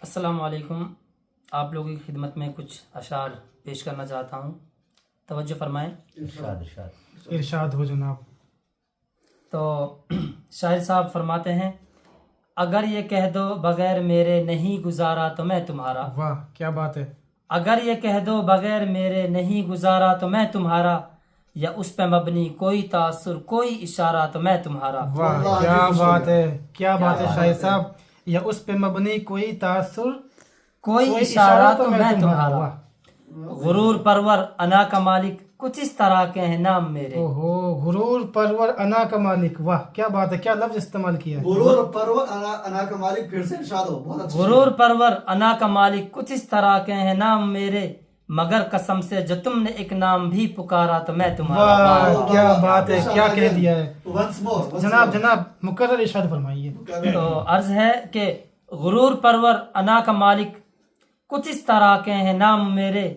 السلام علیکم. آپ لوگوں کی خدمت میں کچھ اشعار پیش کرنا چاہتا ہوں. توجہ فرمائیں. ارشاد ہو جناب. تو شاعر صاحب فرماتے ہیں، اگر یہ کہہ دو بغیر میرے نہیں گزارا تو میں تمہارا. واہ کیا بات ہے. اگر یہ کہہ دو بغیر میرے نہیں گزارا تو میں تمہارا، یا اس پہ مبنی کوئی تاثر کوئی اشارہ تو میں تمہارا. واہ کیا بات ہے، کیا بات ہے شاہد صاحب. یا اس پہ مبنی کوئی تاثر کوئی اشارہ تو میں تمہارا. غرور پرور انا کا مالک کچھ اس طرح کے ہیں نام میرے. اوہو، غرور پرور انا کا مالک. واہ کیا بات ہے، کیا لفظ استعمال کیا ہے. غرور پرور انا کا مالک. پھر سے ارشاد ہو. بہت اچھا. غرور پرور انا کا مالک کچھ اس طرح کے ہیں نام میرے، مگر قسم سے جو تم نے ایک نام بھی پکارا تو میں تمہارا. واہ کیا بات ہے، کیا کہہ دیا ہے. Once more. جناب مقرر ارشاد فرمائیے. تو عرض ہے کہ غرور پرور انا کا مالک کچھ اس طرح کے ہیں نام میرے،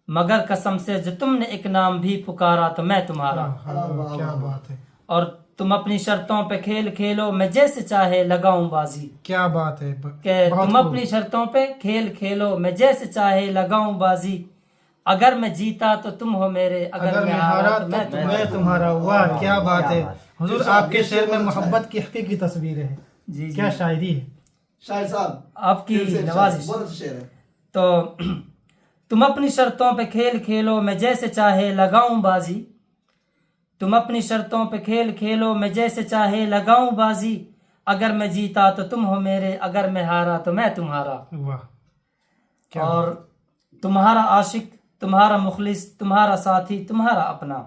مگر قسم سے جو تم نے ایک نام بھی پکارا تو میں تمہارا. کیا بات ہے. اور تم اپنی شرطوں پہ کھیل کھیلو میں جیسے چاہے لگاؤں بازی. کیا بات ہے کہ تم اپنی شرطوں پہ کھیل کھیلو میں جیسے چاہے لگاؤں بازی. اگر میں جیتا تو تم ہو میرے، اگر میں ہارا تو میں تمہارا. واہ کیا بات ہے حضور. آپ کے شعر میں محبت کی حقیقی تصویر ہے. جی کیا شاعری ہے. شاہد صاحب آپ کی نوازش. بہت اچھا شعر ہے. تو تم اپنی شرطوں پہ کھیل کھیلو میں جیسے چاہے لگاؤں بازی. تم اپنی شرطوں پہ کھیل کھیلو میں جیسے چاہے لگاؤں بازی. اگر میں جیتا تو تم ہو میرے، اگر میں ہارا تو میں تمہارا. واہ. اور تمہارا عاشق تمہارا مخلص تمہارا ساتھی تمہارا اپنا.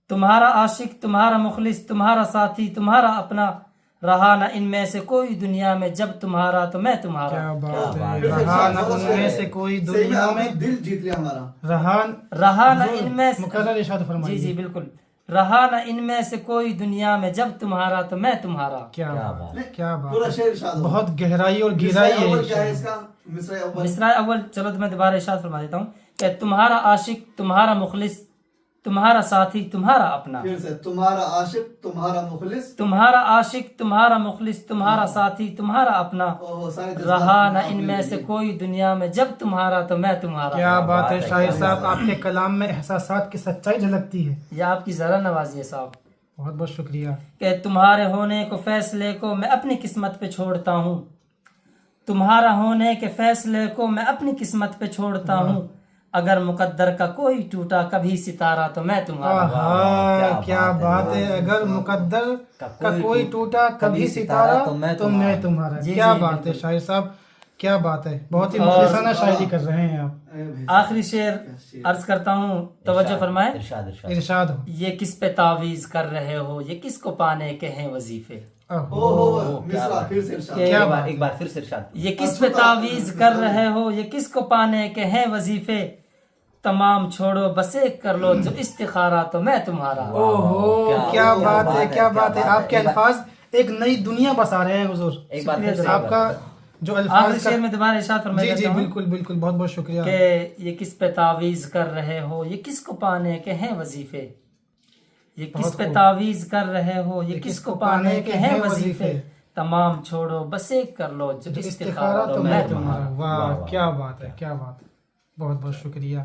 تمہارا عاشق تمہارا مخلص تمہارا ساتھی تمہارا اپنا. رہا نہ ان میں سے کوئی دنیا میں جب تمہارا تو میں تمہارا. کیا بات ہے. رہا نہ ان میں سے کوئی دنیا میں. دل جیت لیا ہمارا. رہا نہ ان میں سے. مقرر ارشاد فرمائیے. جی بالکل. رہا نہ ان میں سے کوئی دنیا میں جب تمہارا تو میں تمہارا. کیا بات. پورا شعر ارشاد ہو. بہت گہرائی اور گہرائی ہے. کیا ہے اس کا مصرع اول؟ مصرع اول چلو تو میں دوبارہ ارشاد فرما دیتا ہوں کہ تمہارا عاشق تمہارا مخلص تمہارا ساتھی تمہارا اپنا. پھر سے تمہارا عاشق تمہارا مخلص. تمہارا عاشق تمہارا مخلص تمہارا ساتھی تمہارا اپنا. رہا نہ ان میں سے کوئی دنیا میں جب تمہارا تو میں تمہارا. کیا بات ہے شاعر صاحب. آپ کے کلام میں احساسات کی سچائی جھلکتی ہے. یہ آپ کی ذرا نوازی ہے صاحب. بہت بہت شکریہ. کہ تمہارے ہونے کو فیصلے کو میں اپنی قسمت پہ چھوڑتا ہوں. تمہارا ہونے کے فیصلے کو میں اپنی قسمت پہ چھوڑتا ہوں. اگر مقدر کا کوئی ٹوٹا کبھی ستارہ تو میں تمہارا. کیا بات ہے. اگر مقدر کا کوئی ٹوٹا کبھی ستارہ تو میں تمہارا. کیا بات ہے شاعر صاحب. کیا بات ہے. بہت ہی مخلصانہ شاعری کر رہے ہیں آپ. آخری شعر عرض کرتا ہوں. توجہ فرمائیں. ارشاد ہو. یہ کس پہ تعویذ کر رہے ہو، یہ کس کو پانے کے ہیں وظیفے. ایک بار پھر سے ارشاد. یہ کس پہ تعویذ کر رہے ہو، یہ کس کو پانے کے ہیں وظیفے. تمام چھوڑو بس ایک کر لو جو استخارہ تو میں تمہارا. اوہو کیا بات ہے. کیا بات ہے. آپ کے الفاظ ایک نئی دنیا بسا رہے ہیں حضور. ایک بار پھر سے آپ کا جو آخری الفاظ شعر میں دوبارہ ارشاد فرمایا جی بالکل بالکل. بہت بہت شکریہ. کہ یہ کس پہ تعویذ کر رہے ہو، یہ کس کو پانے کے ہیں وظیفے. یہ کس پہ تعویذ کر رہے ہو، یہ کس کو پانے کے ہیں وظیفے. تمام چھوڑو بس ایک کر لو جو استخارہ تو میں تمہارا. واہ کیا بات ہے. کیا بات ہے. بہت بہت شکریہ.